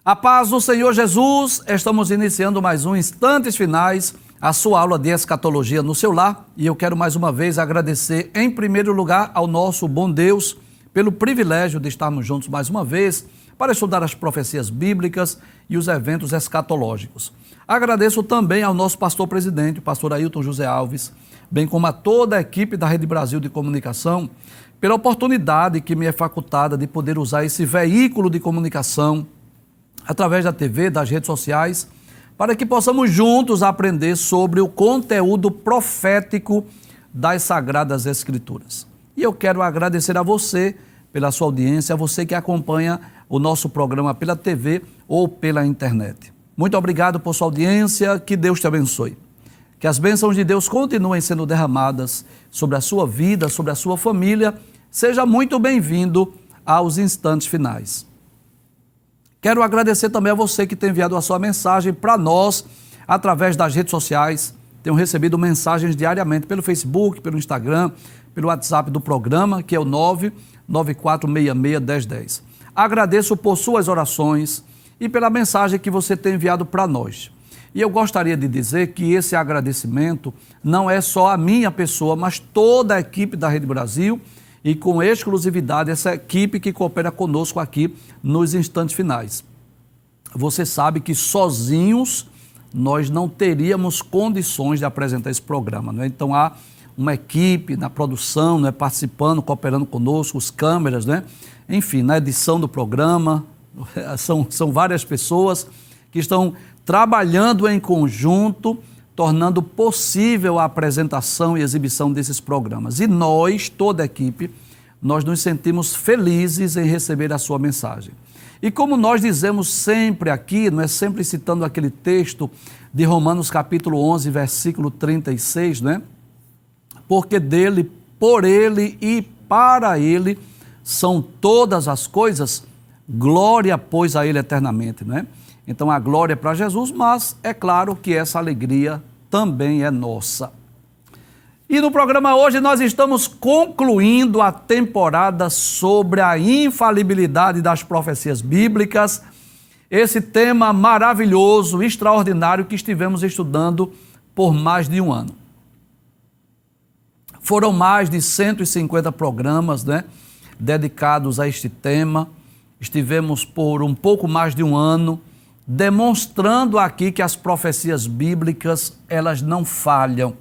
A paz do Senhor Jesus, estamos iniciando mais um Instantes Finais, a sua aula de escatologia no seu lar, e eu quero mais uma vez agradecer em primeiro lugar ao nosso bom Deus pelo privilégio de estarmos juntos mais uma vez para estudar as profecias bíblicas e os eventos escatológicos. Agradeço também ao nosso pastor presidente, o pastor Ailton José Alves, bem como a toda a equipe da Rede Brasil de Comunicação, pela oportunidade que me é facultada de poder usar esse veículo de comunicação através da TV, das redes sociais, para que possamos juntos aprender sobre o conteúdo profético das Sagradas Escrituras. E eu quero agradecer a você pela sua audiência, a você que acompanha o nosso programa pela TV ou pela internet. Muito obrigado por sua audiência, que Deus te abençoe. Que as bênçãos de Deus continuem sendo derramadas sobre a sua vida, sobre a sua família. Seja muito bem-vindo aos Instantes Finais. Quero agradecer também a você que tem enviado a sua mensagem para nós através das redes sociais. Tenho recebido mensagens diariamente pelo Facebook, pelo Instagram, pelo WhatsApp do programa, que é o 994661010. Agradeço por suas orações e pela mensagem que você tem enviado para nós. E eu gostaria de dizer que esse agradecimento não é só a minha pessoa, mas toda a equipe da Rede Brasil e com exclusividade essa equipe que coopera conosco aqui nos Instantes Finais. Você sabe que sozinhos nós não teríamos condições de apresentar esse programa, não é? Então há uma equipe na produção, né, participando, cooperando conosco, os câmeras, né? Enfim, na edição do programa, são várias pessoas que estão trabalhando em conjunto, tornando possível a apresentação e exibição desses programas. E nós, toda a equipe, nós nos sentimos felizes em receber a sua mensagem. E como nós dizemos sempre aqui, não é sempre citando aquele texto de Romanos capítulo 11, versículo 36, né? Porque dele, por ele e para ele são todas as coisas, glória, pois, a ele eternamente, né? Então a glória é para Jesus, mas é claro que essa alegria também é nossa. E no programa hoje nós estamos concluindo a temporada sobre a infalibilidade das profecias bíblicas, esse tema maravilhoso, extraordinário que estivemos estudando por mais de um ano. Foram mais de 150 programas, né, dedicados a este tema. Estivemos por um pouco mais de um ano demonstrando aqui que as profecias bíblicas, elas não falham,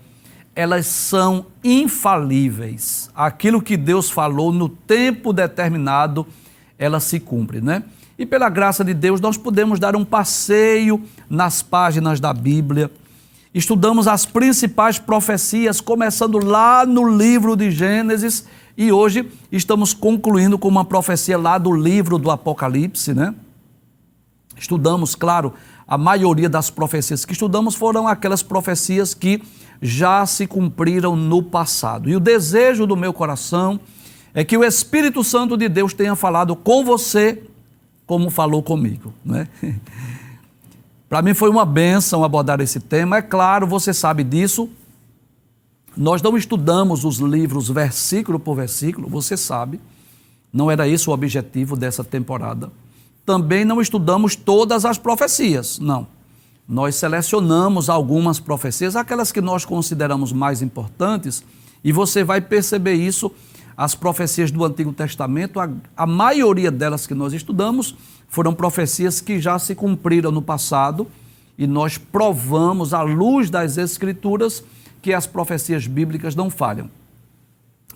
elas são infalíveis. Aquilo que Deus falou no tempo determinado, ela se cumpre, né? E pela graça de Deus, nós podemos dar um passeio nas páginas da Bíblia. Estudamos as principais profecias, começando lá no livro de Gênesis, e hoje estamos concluindo com uma profecia lá do livro do Apocalipse, né? Estudamos, claro, a maioria das profecias que estudamos foram aquelas profecias que já se cumpriram no passado. E o desejo do meu coração é que o Espírito Santo de Deus tenha falado com você como falou comigo, né? Para mim foi uma bênção abordar esse tema. É claro, você sabe disso. Nós não estudamos os livros versículo por versículo, você sabe. Não era esse o objetivo dessa temporada. Também não estudamos todas as profecias, não. Nós selecionamos algumas profecias, aquelas que nós consideramos mais importantes, e você vai perceber isso, as profecias do Antigo Testamento, a maioria delas que nós estudamos, foram profecias que já se cumpriram no passado, e nós provamos, à luz das Escrituras, que as profecias bíblicas não falham.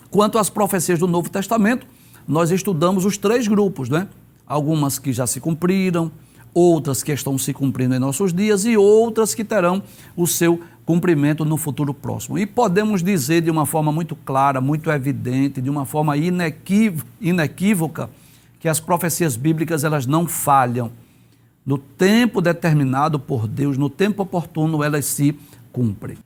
Quanto às profecias do Novo Testamento, nós estudamos os três grupos, né? Algumas que já se cumpriram, outras que estão se cumprindo em nossos dias e outras que terão o seu cumprimento no futuro próximo. E podemos dizer de uma forma muito clara, muito evidente, de uma forma inequívoca, que as profecias bíblicas elas não falham. No tempo determinado por Deus, no tempo oportuno, elas se cumprem.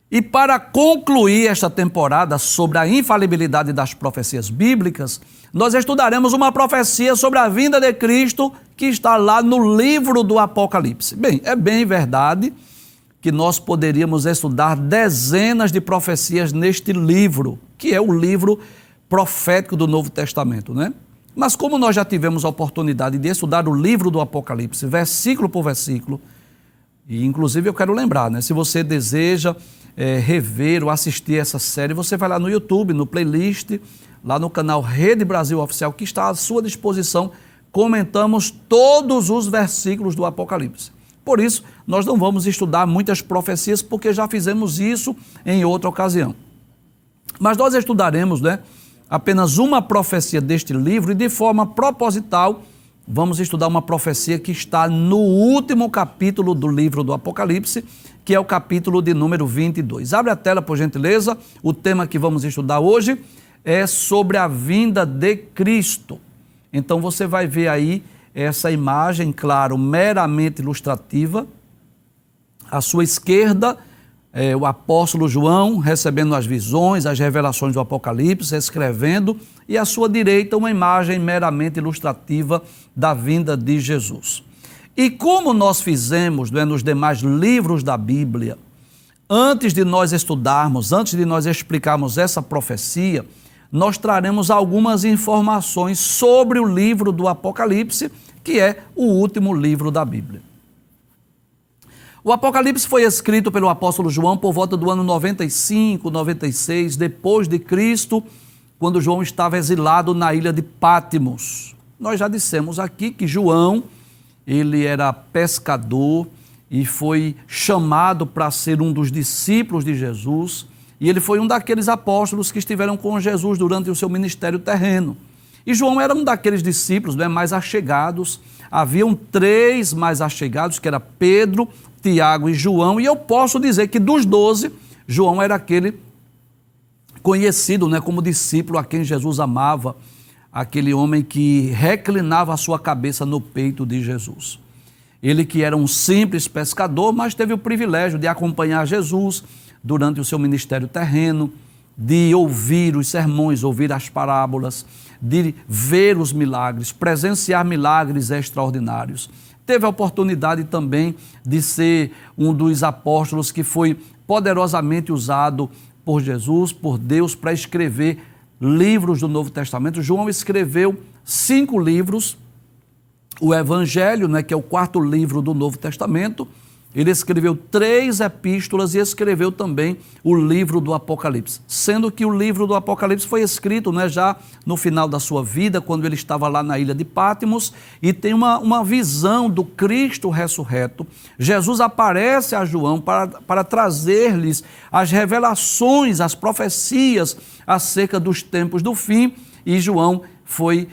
E para concluir esta temporada sobre a infalibilidade das profecias bíblicas, nós estudaremos uma profecia sobre a vinda de Cristo que está lá no livro do Apocalipse. Bem, é bem verdade que nós poderíamos estudar dezenas de profecias neste livro, que é o livro profético do Novo Testamento, né? Mas como nós já tivemos a oportunidade de estudar o livro do Apocalipse, versículo por versículo, e inclusive eu quero lembrar, né, se você deseja rever ou assistir essa série, você vai lá no YouTube, no playlist, lá no canal Rede Brasil Oficial, que está à sua disposição. Comentamos todos os versículos do Apocalipse. Por isso, nós não vamos estudar muitas profecias, porque já fizemos isso em outra ocasião. Mas nós estudaremos, né, apenas uma profecia deste livro e, de forma proposital, vamos estudar uma profecia que está no último capítulo do livro do Apocalipse, que é o capítulo de número 22. Abre a tela, por gentileza. O tema que vamos estudar hoje é sobre a vinda de Cristo. Então você vai ver aí essa imagem, claro, meramente ilustrativa. À sua esquerda, o apóstolo João recebendo as visões, as revelações do Apocalipse, escrevendo, e à sua direita uma imagem meramente ilustrativa da vinda de Jesus. E como nós fizemos, né, nos demais livros da Bíblia, antes de nós estudarmos, antes de nós explicarmos essa profecia, nós traremos algumas informações sobre o livro do Apocalipse, que é o último livro da Bíblia. O Apocalipse foi escrito pelo apóstolo João por volta do ano 95, 96, depois de Cristo, quando João estava exilado na ilha de Patmos. Nós já dissemos aqui que João, ele era pescador e foi chamado para ser um dos discípulos de Jesus, e ele foi um daqueles apóstolos que estiveram com Jesus durante o seu ministério terreno. E João era um daqueles discípulos, né, mais achegados. Haviam 3 mais achegados, que era Pedro, Tiago e João, e eu posso dizer que dos 12, João era aquele conhecido, né, como discípulo a quem Jesus amava, aquele homem que reclinava a sua cabeça no peito de Jesus. Ele que era um simples pescador, mas teve o privilégio de acompanhar Jesus durante o seu ministério terreno, de ouvir os sermões, ouvir as parábolas, de ver os milagres, presenciar milagres extraordinários. Teve a oportunidade também de ser um dos apóstolos que foi poderosamente usado por Jesus, por Deus, para escrever livros do Novo Testamento. João escreveu 5 livros, o Evangelho, né, que é o 4º livro do Novo Testamento. Ele escreveu 3 epístolas e escreveu também o livro do Apocalipse, sendo que o livro do Apocalipse foi escrito, né, já no final da sua vida, quando ele estava lá na ilha de Patmos, e tem uma visão do Cristo ressurreto. Jesus aparece a João para trazer-lhes as revelações, as profecias acerca dos tempos do fim, e João foi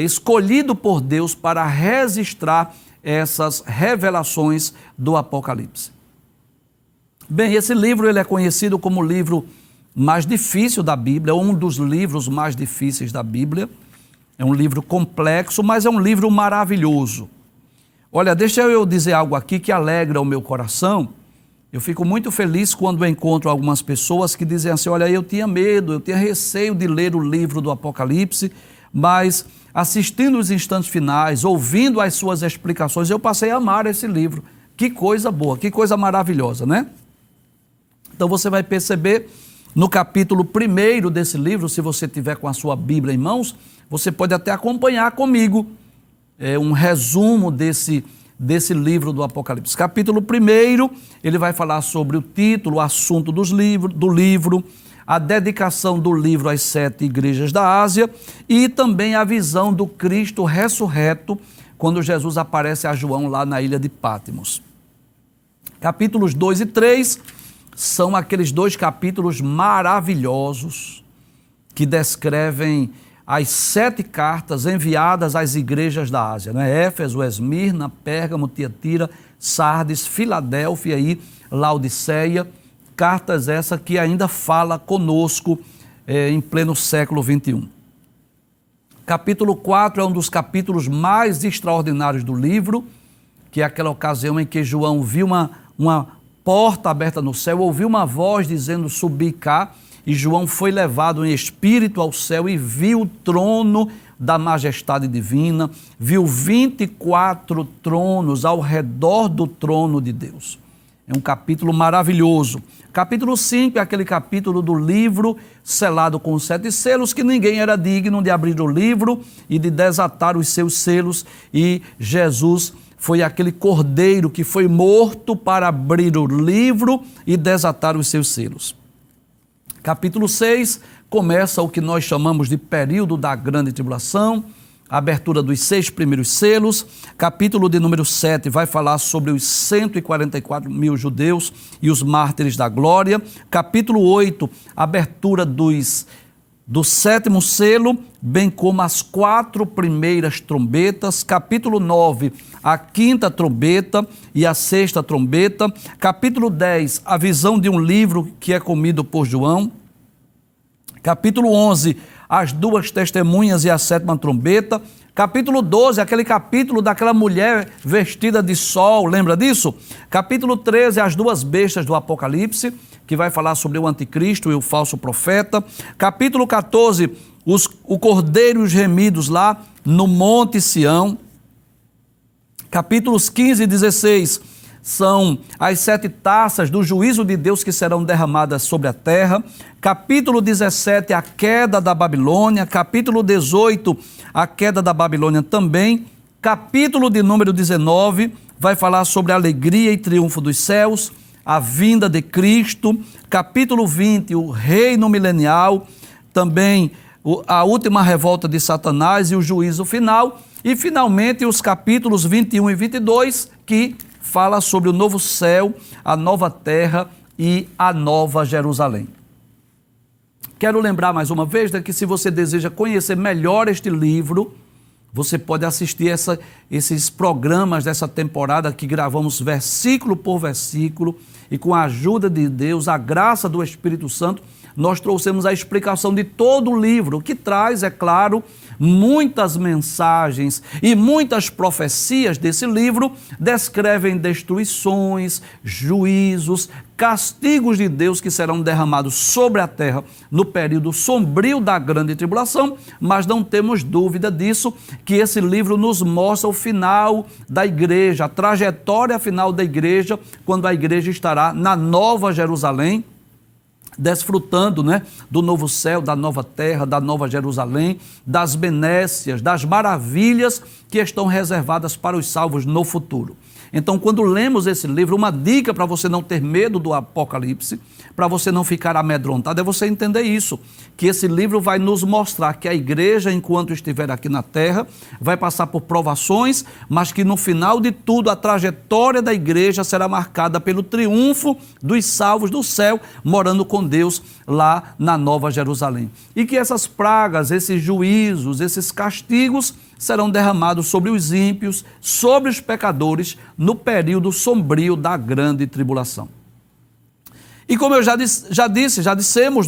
escolhido por Deus para registrar essas revelações do Apocalipse. Bem, esse livro ele é conhecido como o livro mais difícil da Bíblia, um dos livros mais difíceis da Bíblia. É um livro complexo, mas é um livro maravilhoso. Olha, deixa eu dizer algo aqui que alegra o meu coração. Eu fico muito feliz quando encontro algumas pessoas que dizem assim: olha, eu tinha medo, eu tinha receio de ler o livro do Apocalipse, mas assistindo os instantes finais, ouvindo as suas explicações, eu passei a amar esse livro. Que coisa boa, que coisa maravilhosa, né? Então você vai perceber no capítulo 1º desse livro, se você tiver com a sua Bíblia em mãos, você pode até acompanhar comigo um resumo desse livro do Apocalipse. Capítulo 1º, ele vai falar sobre o título, o assunto do livro, a dedicação do livro às 7 igrejas da Ásia e também a visão do Cristo ressurreto, quando Jesus aparece a João lá na ilha de Patmos. Capítulos 2 e 3 são aqueles 2 capítulos maravilhosos que descrevem as 7 cartas enviadas às igrejas da Ásia, né? Éfeso, Esmirna, Pérgamo, Tiatira, Sardes, Filadélfia e Laodiceia. Cartas essa que ainda fala conosco em pleno século XXI. Capítulo 4 é um dos capítulos mais extraordinários do livro, que é aquela ocasião em que João viu uma porta aberta no céu, ouviu uma voz dizendo: subi cá, e João foi levado em espírito ao céu e viu o trono da majestade divina, viu 24 tronos ao redor do trono de Deus. É um capítulo maravilhoso. Capítulo 5 é aquele capítulo do livro selado com 7 selos, que ninguém era digno de abrir o livro e de desatar os seus selos. E Jesus foi aquele cordeiro que foi morto para abrir o livro e desatar os seus selos. Capítulo 6 começa o que nós chamamos de período da grande tribulação, a abertura dos 6 primeiros selos. Capítulo de número 7 vai falar sobre os 144 mil judeus e os mártires da glória. Capítulo 8, abertura do 7º selo, bem como as 4 primeiras trombetas. Capítulo 9, a 5ª trombeta e a 6ª trombeta. Capítulo 10, a visão de um livro que é comido por João. Capítulo 11, as 2 testemunhas e a 7ª trombeta. Capítulo 12, aquele capítulo daquela mulher vestida de sol, lembra disso? Capítulo 13, as 2 bestas do Apocalipse, que vai falar sobre o anticristo e o falso profeta. Capítulo 14, o cordeiro e os remidos lá no Monte Sião. Capítulos 15 e 16 são as 7 taças do juízo de Deus que serão derramadas sobre a terra. Capítulo 17, a queda da Babilônia. Capítulo 18, a queda da Babilônia também. Capítulo de número 19 vai falar sobre a alegria e triunfo dos céus, a vinda de Cristo. Capítulo 20, o reino milenial, também a última revolta de Satanás e o juízo final. E finalmente os capítulos 21 e 22, que fala sobre o novo céu, a nova terra e a nova Jerusalém. Quero lembrar mais uma vez que se você deseja conhecer melhor este livro, você pode assistir esses programas dessa temporada que gravamos versículo por versículo, e com a ajuda de Deus, a graça do Espírito Santo, nós trouxemos a explicação de todo o livro, que traz, é claro, muitas mensagens e muitas profecias desse livro descrevem destruições, juízos, castigos de Deus que serão derramados sobre a terra no período sombrio da grande tribulação, mas não temos dúvida disso, que esse livro nos mostra o final da igreja, a trajetória final da igreja, quando a igreja estará na Nova Jerusalém, desfrutando, do novo céu, da nova terra, da nova Jerusalém, das benécias, das maravilhas que estão reservadas para os salvos no futuro. Então, quando lemos esse livro, uma dica para você não ter medo do Apocalipse, para você não ficar amedrontado, é você entender isso, que esse livro vai nos mostrar que a igreja, enquanto estiver aqui na terra, vai passar por provações, mas que no final de tudo, a trajetória da igreja será marcada pelo triunfo dos salvos do céu, morando com Deus lá na Nova Jerusalém. E que essas pragas, esses juízos, esses castigos serão derramados sobre os ímpios, sobre os pecadores, no período sombrio da grande tribulação. E como eu já dissemos,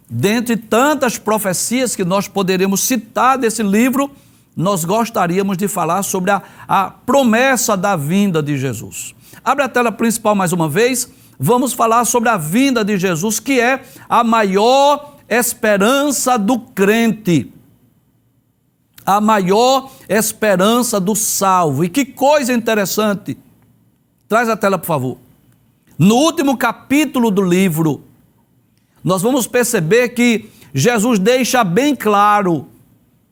dentre tantas profecias que nós poderemos citar desse livro, nós gostaríamos de falar sobre a promessa da vinda de Jesus. Abre a tela principal mais uma vez, vamos falar sobre a vinda de Jesus, que é a maior esperança do crente. A maior esperança do salvo. E que coisa interessante. Traz a tela, por favor. No último capítulo do livro, nós vamos perceber que Jesus deixa bem claro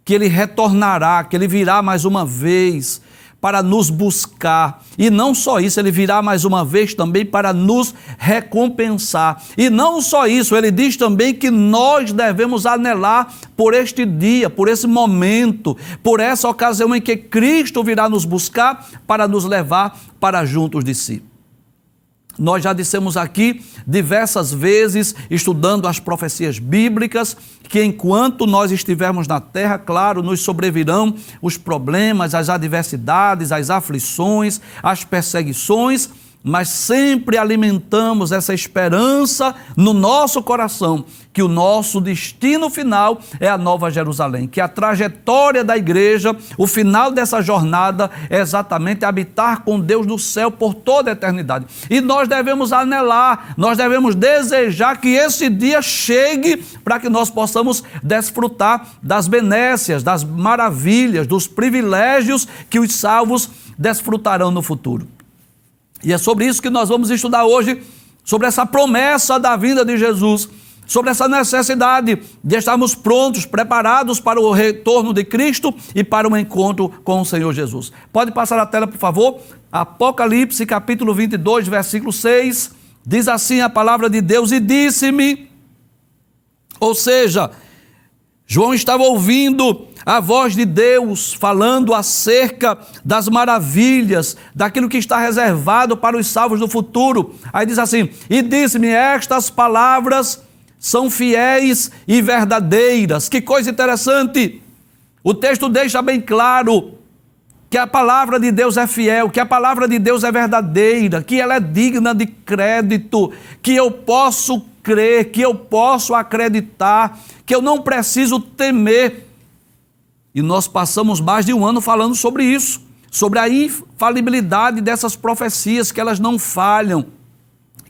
que ele retornará, que ele virá mais uma vez para nos buscar. E não só isso, ele virá mais uma vez também para nos recompensar. E não só isso, ele diz também que nós devemos anelar por este dia, por esse momento, por essa ocasião em que Cristo virá nos buscar para nos levar para juntos de si. Nós já dissemos aqui diversas vezes, estudando as profecias bíblicas, que enquanto nós estivermos na terra, claro, nos sobrevirão os problemas, as adversidades, as aflições, as perseguições, mas sempre alimentamos essa esperança no nosso coração, que o nosso destino final é a Nova Jerusalém, que a trajetória da igreja, o final dessa jornada é exatamente habitar com Deus no céu por toda a eternidade. E nós devemos anelar, nós devemos desejar que esse dia chegue para que nós possamos desfrutar das benécias, das maravilhas, dos privilégios que os salvos desfrutarão no futuro. E é sobre isso que nós vamos estudar hoje, sobre essa promessa da vinda de Jesus, sobre essa necessidade de estarmos prontos, preparados para o retorno de Cristo e para um encontro com o Senhor Jesus. Pode passar a tela, por favor? Apocalipse, capítulo 22, versículo 6, diz assim a palavra de Deus: e disse-me, ou seja, João estava ouvindo a voz de Deus falando acerca das maravilhas, daquilo que está reservado para os salvos do futuro. Aí diz assim: e disse-me, estas palavras são fiéis e verdadeiras. Que coisa interessante! O texto deixa bem claro que a palavra de Deus é fiel, que a palavra de Deus é verdadeira, que ela é digna de crédito, que eu posso crer, que eu posso acreditar, que eu não preciso temer. E nós passamos mais de um ano falando sobre isso, sobre a infalibilidade dessas profecias, que elas não falham,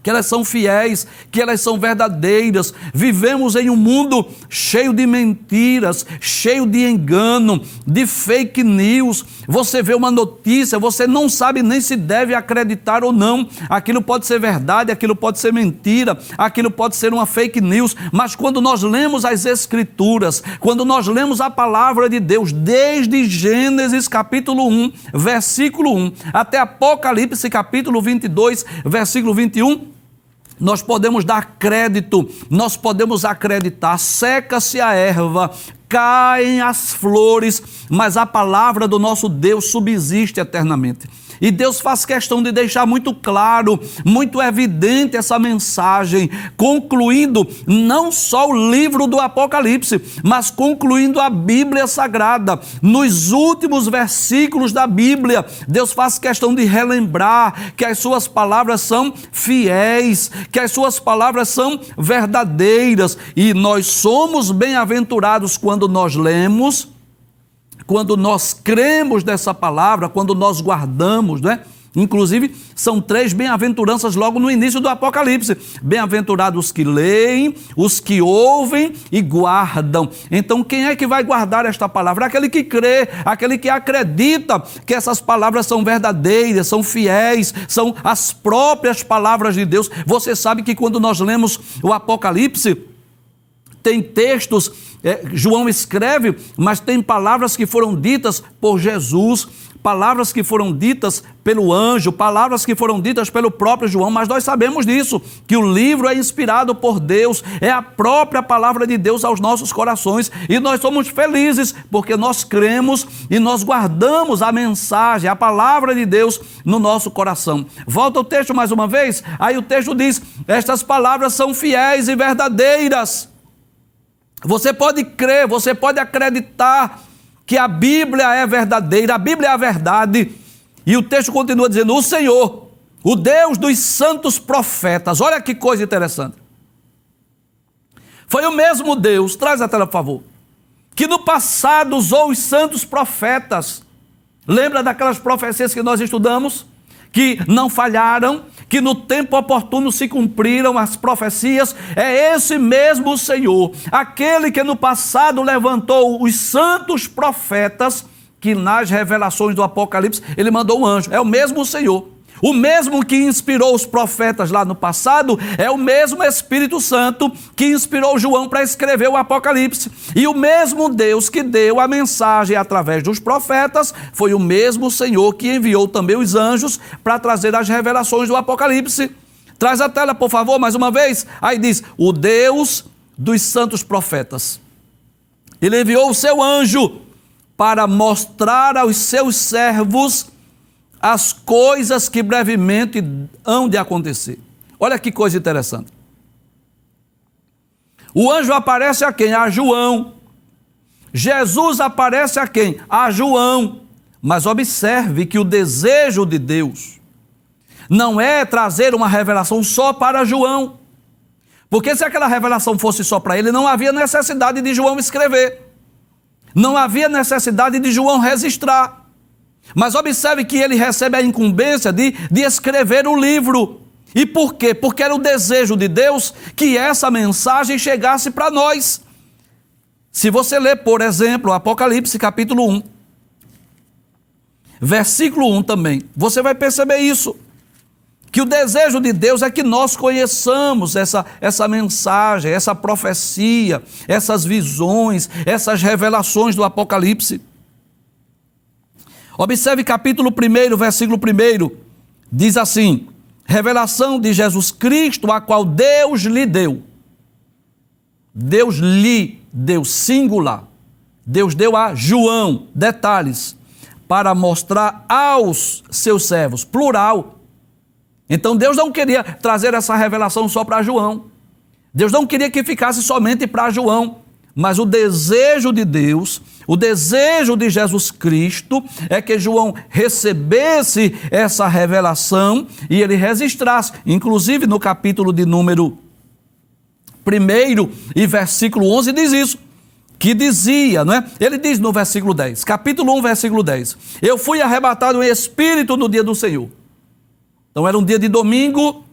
que elas são fiéis, que elas são verdadeiras. Vivemos em um mundo cheio de mentiras, cheio de engano, de fake news. Você vê uma notícia, você não sabe nem se deve acreditar ou não. Aquilo pode ser verdade, aquilo pode ser mentira, aquilo pode ser uma fake news. Mas quando nós lemos as Escrituras, quando nós lemos a palavra de Deus, desde Gênesis capítulo 1, versículo 1, até Apocalipse capítulo 22, versículo 21, nós podemos dar crédito, nós podemos acreditar. Seca-se a erva, caem as flores, mas a palavra do nosso Deus subsiste eternamente. E Deus faz questão de deixar muito claro, muito evidente essa mensagem, concluindo não só o livro do Apocalipse, mas concluindo a Bíblia Sagrada. Nos últimos versículos da Bíblia, Deus faz questão de relembrar que as suas palavras são fiéis, que as suas palavras são verdadeiras. E nós somos bem-aventurados quando nós lemos, quando nós cremos nessa palavra, quando nós guardamos, não é? Inclusive, são 3 bem-aventuranças logo no início do Apocalipse. Bem-aventurados os que leem, os que ouvem e guardam. Então, quem é que vai guardar esta palavra? Aquele que crê, aquele que acredita que essas palavras são verdadeiras, são fiéis, são as próprias palavras de Deus. Você sabe que quando nós lemos o Apocalipse, tem textos, João escreve, mas tem palavras que foram ditas por Jesus, palavras que foram ditas pelo anjo, palavras que foram ditas pelo próprio João, mas nós sabemos disso, que o livro é inspirado por Deus, é a própria palavra de Deus aos nossos corações, e nós somos felizes porque nós cremos e nós guardamos a mensagem, a palavra de Deus no nosso coração. Volta o texto mais uma vez, aí o texto diz: estas palavras são fiéis e verdadeiras. Você pode crer, você pode acreditar que a Bíblia é verdadeira, a Bíblia é a verdade. E o texto continua dizendo: o Senhor, o Deus dos santos profetas. Olha que coisa interessante. Foi o mesmo Deus, traz a tela por favor, que no passado usou os santos profetas. Lembra daquelas profecias que nós estudamos? Que não falharam, que no tempo oportuno se cumpriram as profecias. É esse mesmo Senhor, aquele que no passado levantou os santos profetas, que nas revelações do Apocalipse ele mandou um anjo. É o mesmo Senhor. O mesmo que inspirou os profetas lá no passado é o mesmo Espírito Santo que inspirou João para escrever o Apocalipse. E o mesmo Deus que deu a mensagem através dos profetas foi o mesmo Senhor que enviou também os anjos para trazer as revelações do Apocalipse. Traz a tela, por favor, mais uma vez. Aí diz: o Deus dos santos profetas. Ele enviou o seu anjo para mostrar aos seus servos as coisas que brevemente hão de acontecer. Olha que coisa interessante. O anjo aparece a quem? A João. Jesus aparece a quem? A João. Mas observe que o desejo de Deus não é trazer uma revelação só para João. Porque se aquela revelação fosse só para ele, não havia necessidade de João escrever. Não havia necessidade de João registrar. Mas observe que ele recebe a incumbência de escrever o livro. E por quê? Porque era o desejo de Deus que essa mensagem chegasse para nós. Se você ler, por exemplo, Apocalipse capítulo 1, versículo 1 também, você vai perceber isso. que o desejo de Deus é que nós conheçamos essa mensagem, essa profecia, essas visões, essas revelações do Apocalipse. Observe capítulo 1, versículo 1, diz assim: revelação de Jesus Cristo, a qual Deus lhe deu. Deus lhe deu, singular. Deus deu a João, detalhes, para mostrar aos seus servos, plural. Então Deus não queria trazer essa revelação só para João. Deus não queria que ficasse somente para João. Mas o desejo de Deus, o desejo de Jesus Cristo é que João recebesse essa revelação e ele registrasse. Inclusive no capítulo de número 1 e versículo 11 diz isso. Que dizia, não é? Ele diz no versículo 10, capítulo 1, versículo 10. Eu fui arrebatado em espírito no dia do Senhor. Então era um dia de domingo,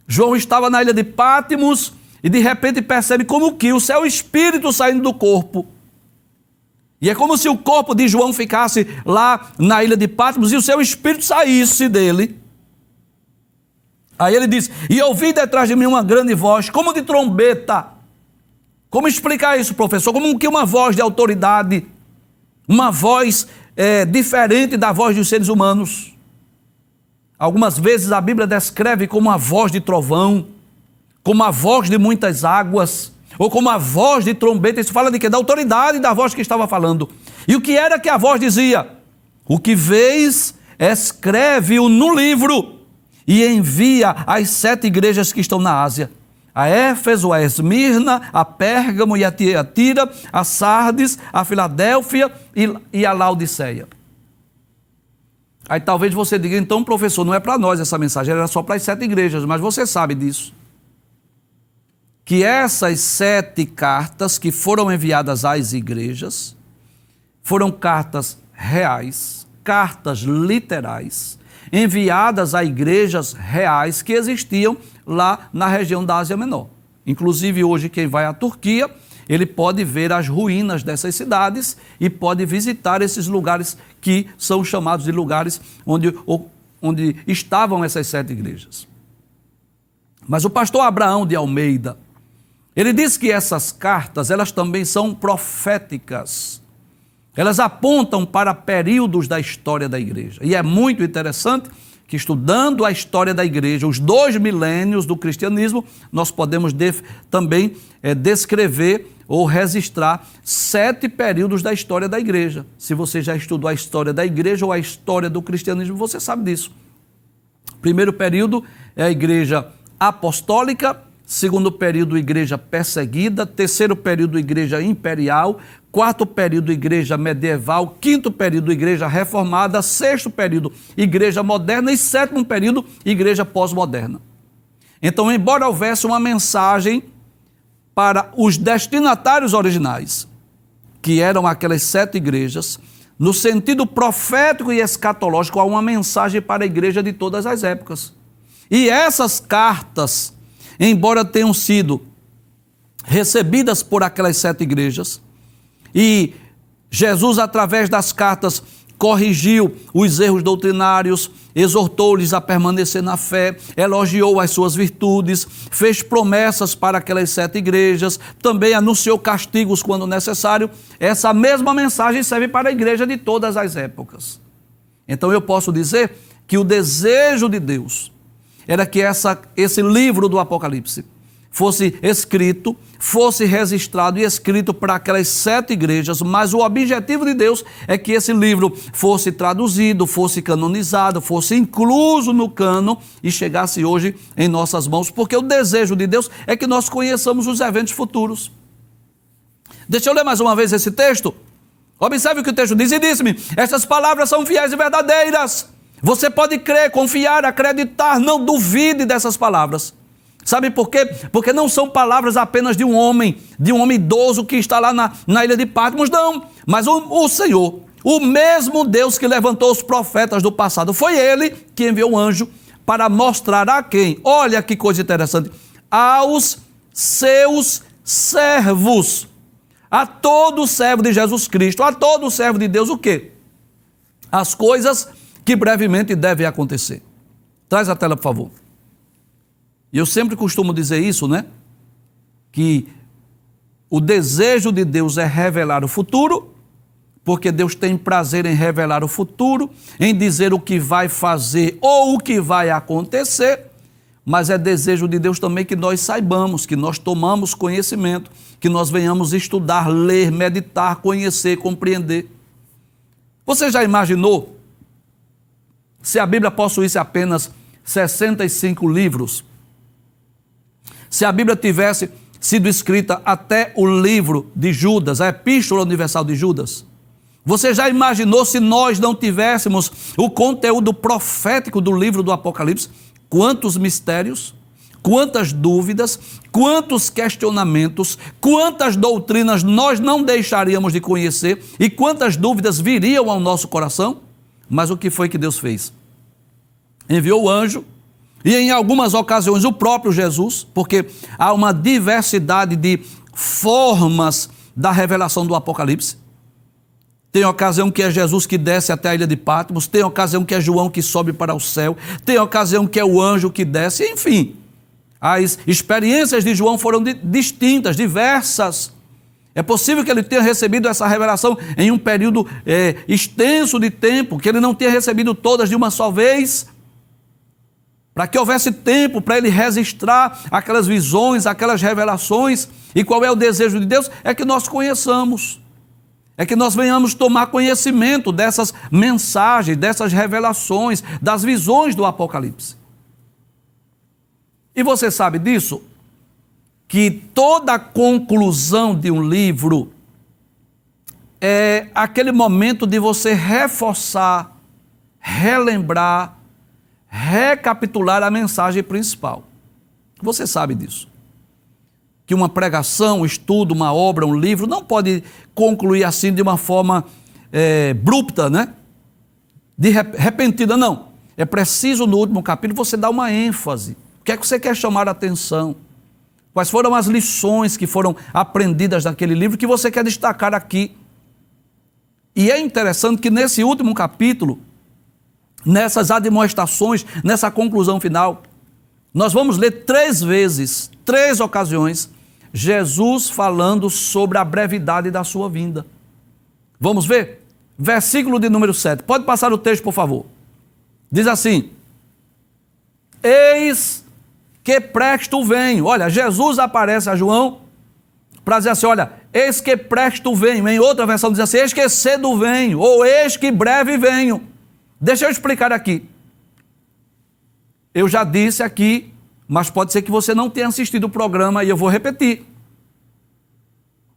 João estava na ilha de Patmos e de repente percebe como que o seu espírito saindo do corpo. E é como se o corpo de João ficasse lá na ilha de Patmos e o seu espírito saísse dele. Aí ele diz, e ouvi detrás de mim uma grande voz, como de trombeta. Como explicar isso, professor? Como que uma voz de autoridade, uma voz diferente da voz dos seres humanos. Algumas vezes a Bíblia descreve como a voz de trovão, como a voz de muitas águas, ou como a voz de trombeta. Isso fala de quê? Da autoridade da voz que estava falando. E o que era que a voz dizia? O que vês, escreve-o no livro e envia às 7 igrejas que estão na Ásia. A Éfeso, a Esmirna, a Pérgamo e a Tiatira, a Sardes, a Filadélfia e a Laodiceia. Aí talvez você diga, então, professor, não é para nós essa mensagem, era só para as 7 igrejas, mas você sabe disso. Que essas 7 cartas que foram enviadas às igrejas foram cartas reais, cartas literais, enviadas a igrejas reais que existiam lá na região da Ásia Menor. Inclusive hoje quem vai à Turquia, ele pode ver as ruínas dessas cidades e pode visitar esses lugares que são chamados de lugares onde estavam essas 7 igrejas. Mas o pastor Abraão de Almeida, ele diz que essas cartas, elas também são proféticas. Elas apontam para períodos da história da igreja. E é muito interessante que, estudando a história da igreja, os 2 milênios do cristianismo, nós podemos também descrever ou registrar 7 períodos da história da igreja. Se você já estudou a história da igreja ou a história do cristianismo, você sabe disso. Primeiro período é a igreja apostólica, segundo período, igreja perseguida, terceiro período, igreja imperial, quarto período, igreja medieval, quinto período, igreja reformada, sexto período, igreja moderna e sétimo período, igreja pós-moderna. Então, embora houvesse uma mensagem para os destinatários originais, que eram aquelas 7 igrejas, no sentido profético e escatológico, há uma mensagem para a igreja de todas as épocas. E essas cartas, embora tenham sido recebidas por aquelas 7 igrejas, e Jesus, através das cartas, corrigiu os erros doutrinários, exortou-lhes a permanecer na fé, elogiou as suas virtudes, fez promessas para aquelas 7 igrejas, também anunciou castigos quando necessário. Essa mesma mensagem serve para a igreja de todas as épocas. Então eu posso dizer que o desejo de Deus era que esse livro do Apocalipse fosse escrito, fosse registrado e escrito para aquelas 7 igrejas, mas o objetivo de Deus é que esse livro fosse traduzido, fosse canonizado, fosse incluso no cânon e chegasse hoje em nossas mãos, porque o desejo de Deus é que nós conheçamos os eventos futuros. Deixa eu ler mais uma vez esse texto. Observe o que o texto diz, e disse-me, estas palavras são fiéis e verdadeiras. Você pode crer, confiar, acreditar, não duvide dessas palavras. Sabe por quê? Porque não são palavras apenas de um homem idoso que está lá na ilha de Patmos, não. Mas o Senhor, o mesmo Deus que levantou os profetas do passado, foi Ele que enviou um anjo para mostrar a quem? Olha que coisa interessante. Aos seus servos. A todo servo de Jesus Cristo, a todo servo de Deus, o quê? As coisas que brevemente devem acontecer. Traz a tela, por favor. E eu sempre costumo dizer isso, né? Que o desejo de Deus é revelar o futuro, porque Deus tem prazer em revelar o futuro, em dizer o que vai fazer ou o que vai acontecer, mas é desejo de Deus também que nós saibamos, que nós tomamos conhecimento, que nós venhamos estudar, ler, meditar, conhecer, compreender. Você já imaginou se a Bíblia possuísse apenas 65 livros? Se a Bíblia tivesse sido escrita até o livro de Judas, a Epístola Universal de Judas? Você já imaginou se nós não tivéssemos o conteúdo profético do livro do Apocalipse? Quantos mistérios, quantas dúvidas, quantos questionamentos, quantas doutrinas nós não deixaríamos de conhecer e quantas dúvidas viriam ao nosso coração? Mas o que foi que Deus fez? Enviou o anjo e em algumas ocasiões o próprio Jesus, porque há uma diversidade de formas da revelação do Apocalipse. Tem ocasião que é Jesus que desce até a ilha de Patmos, tem ocasião que é João que sobe para o céu, tem ocasião que é o anjo que desce, enfim. As experiências de João foram distintas, diversas. É possível que ele tenha recebido essa revelação em um período extenso de tempo, que ele não tenha recebido todas de uma só vez, para que houvesse tempo para ele registrar aquelas visões, aquelas revelações. E qual é o desejo de Deus? É que nós conheçamos. É que nós venhamos tomar conhecimento dessas mensagens, dessas revelações, das visões do Apocalipse. E você sabe disso? Que toda conclusão de um livro é aquele momento de você reforçar, relembrar, recapitular a mensagem principal. Você sabe disso. Que uma pregação, um estudo, uma obra, um livro, não pode concluir assim de uma forma abrupta, né? Repentina, não. É preciso no último capítulo você dar uma ênfase. O que é que você quer chamar a atenção? Quais foram as lições que foram aprendidas daquele livro que você quer destacar aqui? E é interessante que nesse último capítulo, nessas admoestações, nessa conclusão final, nós vamos ler 3 vezes, 3 ocasiões, Jesus falando sobre a brevidade da sua vinda. Vamos ver? Versículo de número 7. Pode passar o texto, por favor. Diz assim: eis que presto venho. Olha, Jesus aparece a João para dizer assim, olha, eis que presto venho. Em outra versão diz assim, eis que cedo venho, ou eis que breve venho. Deixa eu explicar aqui. Eu já disse aqui, mas pode ser que você não tenha assistido o programa e eu vou repetir.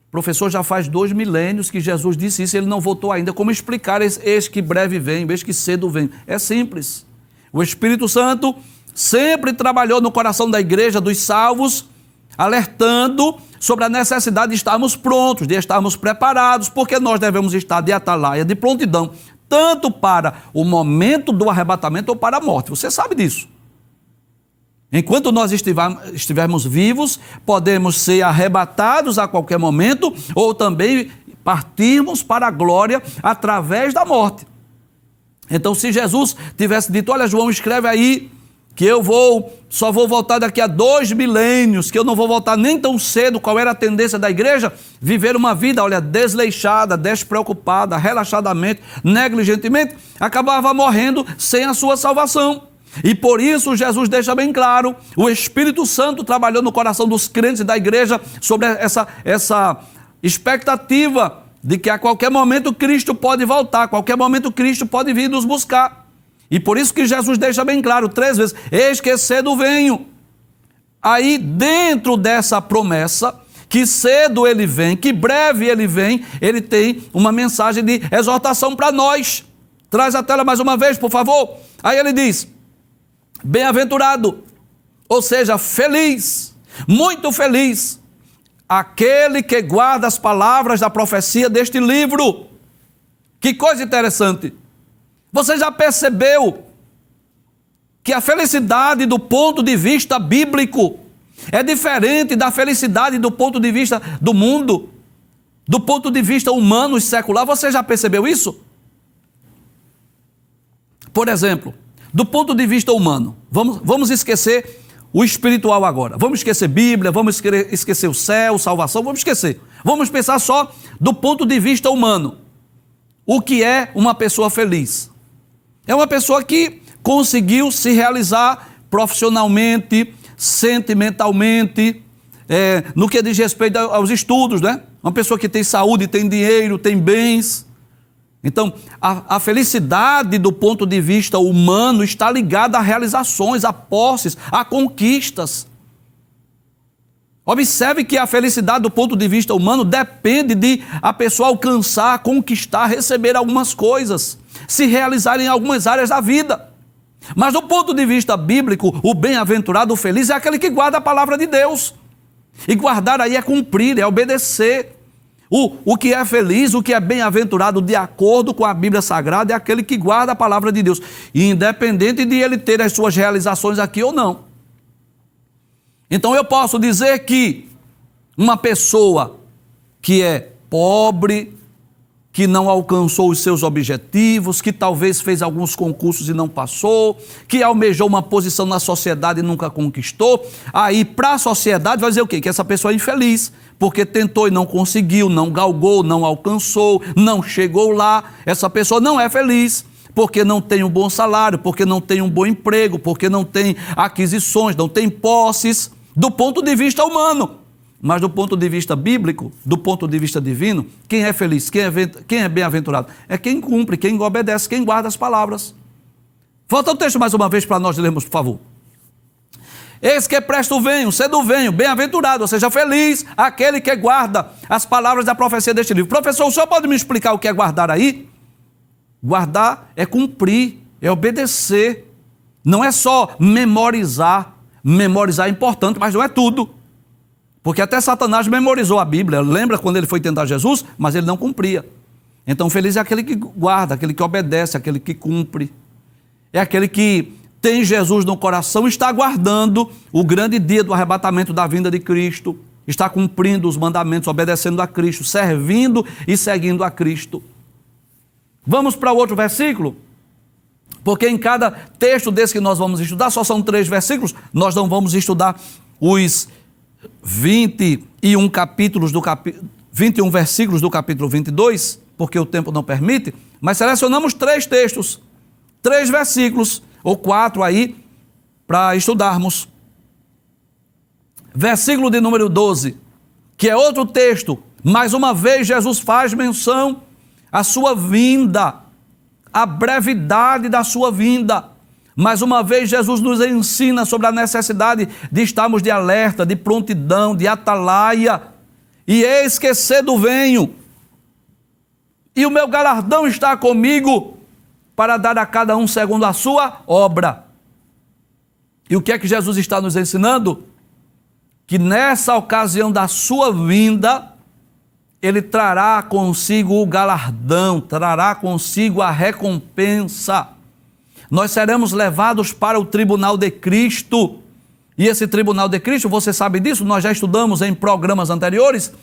Professor, já faz 2 milênios que Jesus disse isso, ele não voltou ainda. Como explicar eis que breve venho, eis que cedo venho? É simples. O Espírito Santo sempre trabalhou no coração da igreja, dos salvos, alertando sobre a necessidade de estarmos prontos, de estarmos preparados, porque nós devemos estar de atalaia, de prontidão, tanto para o momento do arrebatamento ou para a morte. Você sabe disso. Enquanto nós estivermos vivos, podemos ser arrebatados a qualquer momento ou também partirmos para a glória através da morte. Então, se Jesus tivesse dito, olha, João, escreve aí que eu só vou voltar daqui a 2 milênios, que eu não vou voltar nem tão cedo, qual era a tendência da igreja? Viver uma vida, olha, desleixada, despreocupada, relaxadamente, negligentemente, acabava morrendo sem a sua salvação. E por isso Jesus deixa bem claro, o Espírito Santo trabalhou no coração dos crentes da igreja sobre essa expectativa de que a qualquer momento Cristo pode voltar, a qualquer momento Cristo pode vir nos buscar. E por isso que Jesus deixa bem claro 3 vezes, eis que cedo venho. Aí dentro dessa promessa, que cedo ele vem, que breve ele vem, ele tem uma mensagem de exortação para nós. Traz a tela mais uma vez, por favor. Aí ele diz, bem-aventurado, ou seja, feliz, muito feliz, aquele que guarda as palavras da profecia deste livro. Que coisa interessante. Você já percebeu que a felicidade do ponto de vista bíblico é diferente da felicidade do ponto de vista do mundo, do ponto de vista humano e secular? Você já percebeu isso? Por exemplo, do ponto de vista humano, vamos esquecer o espiritual agora. Vamos esquecer Bíblia, vamos esquecer o céu, salvação, vamos esquecer. Vamos pensar só do ponto de vista humano. O que é uma pessoa feliz? É uma pessoa que conseguiu se realizar profissionalmente, sentimentalmente, no que diz respeito aos estudos, né? Uma pessoa que tem saúde, tem dinheiro, tem bens. Então, a felicidade do ponto de vista humano está ligada a realizações, a posses, a conquistas. Observe que a felicidade do ponto de vista humano depende de a pessoa alcançar, conquistar, receber algumas coisas, se realizar em algumas áreas da vida. Mas do ponto de vista bíblico, o bem-aventurado, o feliz, é aquele que guarda a palavra de Deus. E guardar aí é cumprir, é obedecer. O que é feliz, o que é bem-aventurado de acordo com a Bíblia Sagrada é aquele que guarda a palavra de Deus, independente de ele ter as suas realizações aqui ou não. Então eu posso dizer que uma pessoa que é pobre, que não alcançou os seus objetivos, que talvez fez alguns concursos e não passou, que almejou uma posição na sociedade e nunca conquistou, aí para a sociedade vai dizer o quê? Que essa pessoa é infeliz, porque tentou e não conseguiu, não galgou, não alcançou, não chegou lá. Essa pessoa não é feliz, porque não tem um bom salário, porque não tem um bom emprego, porque não tem aquisições, não tem posses, do ponto de vista humano. Mas do ponto de vista bíblico, do ponto de vista divino, quem é feliz, quem é bem-aventurado? É quem cumpre, quem obedece, quem guarda as palavras. Volta o texto mais uma vez para nós lermos, por favor. Eis que presto venho, cedo venho, bem-aventurado, ou seja, feliz aquele que guarda as palavras da profecia deste livro. Professor, o senhor pode me explicar o que é guardar aí? Guardar é cumprir, é obedecer. Não é só memorizar. Memorizar é importante, mas não é tudo. Porque até Satanás memorizou a Bíblia. Lembra quando ele foi tentar Jesus? Mas ele não cumpria. Então feliz é aquele que guarda, aquele que obedece, aquele que cumpre. É aquele que tem Jesus no coração e está aguardando o grande dia do arrebatamento da vinda de Cristo. Está cumprindo os mandamentos, obedecendo a Cristo, servindo e seguindo a Cristo. Vamos para o outro versículo? Porque em cada texto desse que nós vamos estudar, só são 3 versículos, nós não vamos estudar os 21 versículos do capítulo 22, porque o tempo não permite, mas selecionamos 3 textos, 3 versículos, ou 4 aí, para estudarmos. Versículo de número 12, que é outro texto, mais uma vez Jesus faz menção à sua vinda, a brevidade da sua vinda. Mais uma vez Jesus nos ensina sobre a necessidade de estarmos de alerta, de prontidão, de atalaia. E eis que cedo venho, e o meu galardão está comigo, para dar a cada um segundo a sua obra. E o que é que Jesus está nos ensinando? Que nessa ocasião da sua vinda, ele trará consigo o galardão, trará consigo a recompensa. Nós seremos levados para o tribunal de Cristo. E esse tribunal de Cristo, você sabe disso, nós já estudamos em programas anteriores,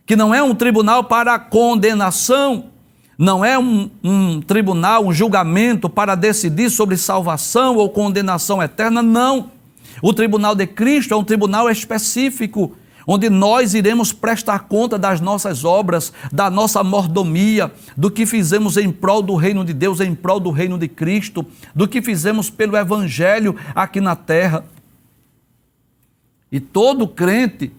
que não é um tribunal para condenação, não é um tribunal, um julgamento para decidir sobre salvação ou condenação eterna, não. O tribunal de Cristo é um tribunal específico, onde nós iremos prestar conta das nossas obras, da nossa mordomia, do que fizemos em prol do reino de Deus, em prol do reino de Cristo, do que fizemos pelo Evangelho aqui na terra. E todo crente,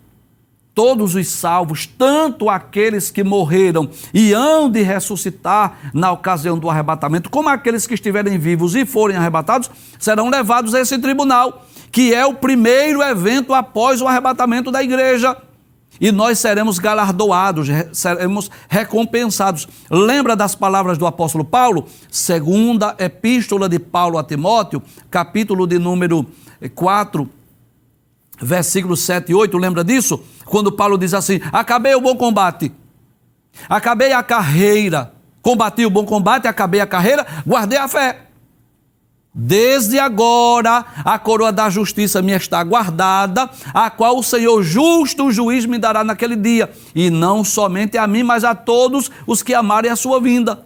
todos os salvos, tanto aqueles que morreram e hão de ressuscitar na ocasião do arrebatamento, como aqueles que estiverem vivos e forem arrebatados, serão levados a esse tribunal, que é o primeiro evento após o arrebatamento da igreja. E nós seremos galardoados, seremos recompensados. Lembra das palavras do apóstolo Paulo? Segunda epístola de Paulo a Timóteo, capítulo de número 4, versículos 7 e 8, lembra disso? Quando Paulo diz assim: acabei o bom combate, acabei a carreira, combati o bom combate, acabei a carreira, guardei a fé. Desde agora a coroa da justiça me está guardada, a qual o Senhor justo juiz me dará naquele dia, e não somente a mim, mas a todos os que amarem a sua vinda.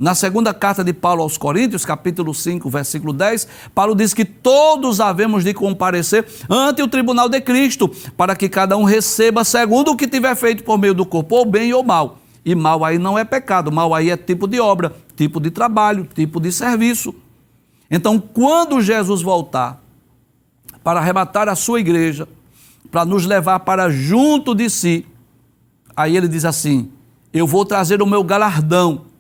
Na segunda carta de Paulo aos Coríntios, capítulo 5, versículo 10, Paulo diz que todos havemos de comparecer ante o tribunal de Cristo, para que cada um receba segundo o que tiver feito por meio do corpo, ou bem ou mal. E mal aí não é pecado, mal aí é tipo de obra, tipo de trabalho, tipo de serviço. Então, quando Jesus voltar para arrebatar a sua igreja, para nos levar para junto de si, aí ele diz assim: eu vou trazer o meu galardão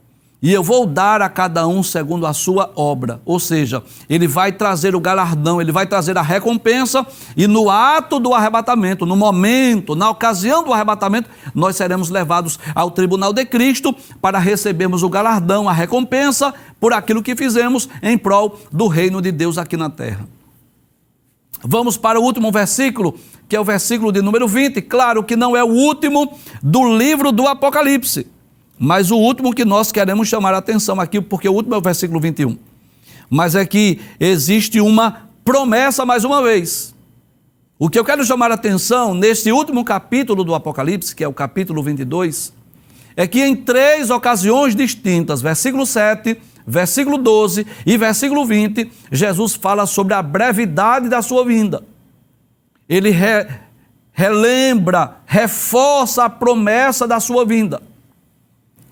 e eu vou dar a cada um segundo a sua obra. Ou seja, ele vai trazer o galardão, ele vai trazer a recompensa, e no ato do arrebatamento, no momento, na ocasião do arrebatamento, nós seremos levados ao tribunal de Cristo para recebermos o galardão, a recompensa por aquilo que fizemos em prol do reino de Deus aqui na terra. Vamos para o último versículo, que é o versículo de número 20. Claro que não é o último do livro do Apocalipse, mas o último que nós queremos chamar a atenção aqui, porque o último é o versículo 21. Mas é que existe uma promessa mais uma vez. O que eu quero chamar a atenção neste último capítulo do Apocalipse, que é o capítulo 22, é que em 3 ocasiões distintas, versículo 7, versículo 12 e versículo 20, Jesus fala sobre a brevidade da sua vinda. Ele relembra, reforça a promessa da sua vinda.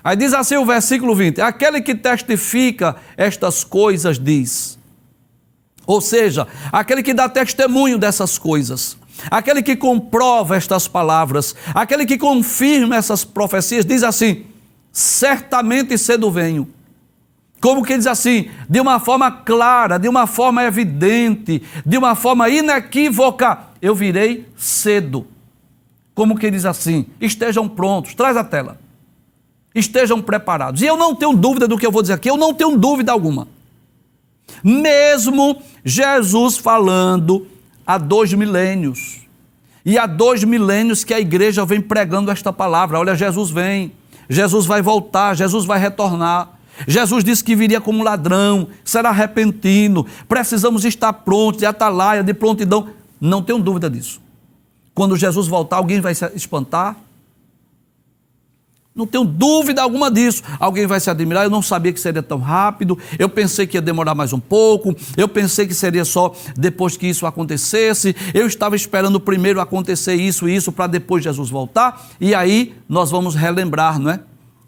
Aí diz assim o versículo 20: aquele que testifica estas coisas diz. Ou seja, aquele que dá testemunho dessas coisas, aquele que comprova estas palavras, aquele que confirma essas profecias, diz assim: certamente cedo venho. Como que diz assim? De uma forma clara, de uma forma evidente, de uma forma inequívoca, eu virei cedo. Como que diz assim? Estejam prontos, traz a tela. Estejam preparados. E eu não tenho dúvida do que eu vou dizer aqui, eu não tenho dúvida alguma. Mesmo Jesus falando há 2 milênios, e há 2 milênios que a igreja vem pregando esta palavra: olha, Jesus vem, Jesus vai voltar, Jesus vai retornar. Jesus disse que viria como ladrão, será repentino, precisamos estar prontos, de atalaia, de prontidão. Não tenho dúvida disso. Quando Jesus voltar, alguém vai se espantar? Não tenho dúvida alguma disso. Alguém vai se admirar: eu não sabia que seria tão rápido, eu pensei que ia demorar mais um pouco, eu pensei que seria só depois que isso acontecesse, eu estava esperando primeiro acontecer isso e isso para depois Jesus voltar. E aí nós vamos relembrar, não é?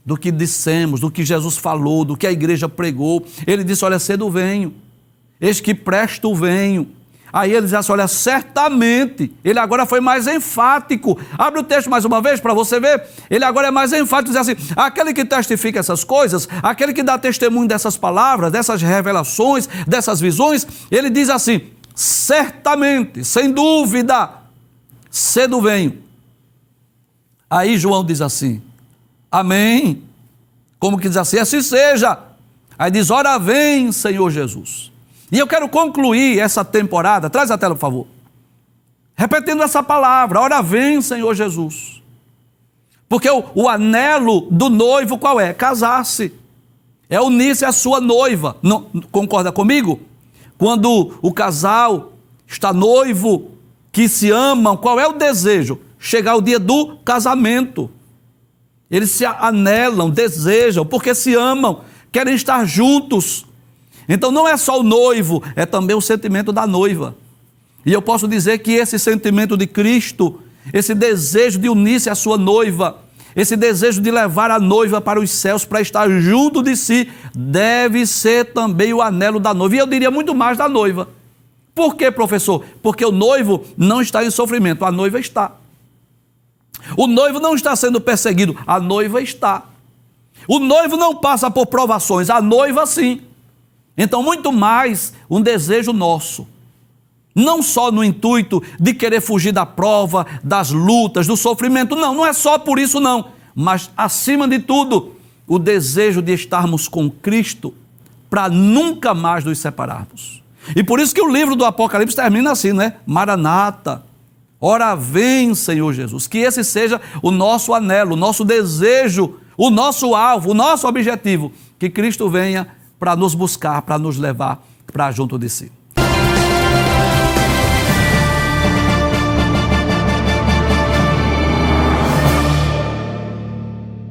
Do que dissemos, do que Jesus falou, do que a igreja pregou. Ele disse: olha, cedo venho, eis que presto venho. Aí ele diz assim: olha, certamente. Ele agora foi mais enfático. Abre o texto mais uma vez para você ver. Ele agora é mais enfático, diz assim: aquele que testifica essas coisas, aquele que dá testemunho dessas palavras, dessas revelações, dessas visões, ele diz assim: certamente, sem dúvida, cedo venho. Aí João diz assim: amém. Como que diz assim? Assim seja. Aí diz: ora vem, Senhor Jesus. E eu quero concluir essa temporada, traz a tela, por favor, repetindo essa palavra: ora vem, Senhor Jesus. Porque o anelo do noivo qual é? Casar-se, é unir-se à sua noiva. Não, concorda comigo? Quando o casal está noivo, que se amam, qual é o desejo? Chegar o dia do casamento. Eles se anelam, desejam, porque se amam, querem estar juntos. Então não é só o noivo, é também o sentimento da noiva. E eu posso dizer que esse sentimento de Cristo, esse desejo de unir-se à sua noiva, esse desejo de levar a noiva para os céus, para estar junto de si, deve ser também o anelo da noiva. E eu diria muito mais da noiva. Por quê, professor? Porque o noivo não está em sofrimento, a noiva está. O noivo não está sendo perseguido, a noiva está. O noivo não passa por provações, a noiva sim. Então, muito mais um desejo nosso, não só no intuito de querer fugir da prova, das lutas, do sofrimento, não é só por isso não, mas acima de tudo, o desejo de estarmos com Cristo para nunca mais nos separarmos. E por isso que o livro do Apocalipse termina assim, né? Maranata, ora vem, Senhor Jesus. Que esse seja o nosso anelo, o nosso desejo, o nosso alvo, o nosso objetivo, que Cristo venha para nos buscar, para nos levar para junto de si.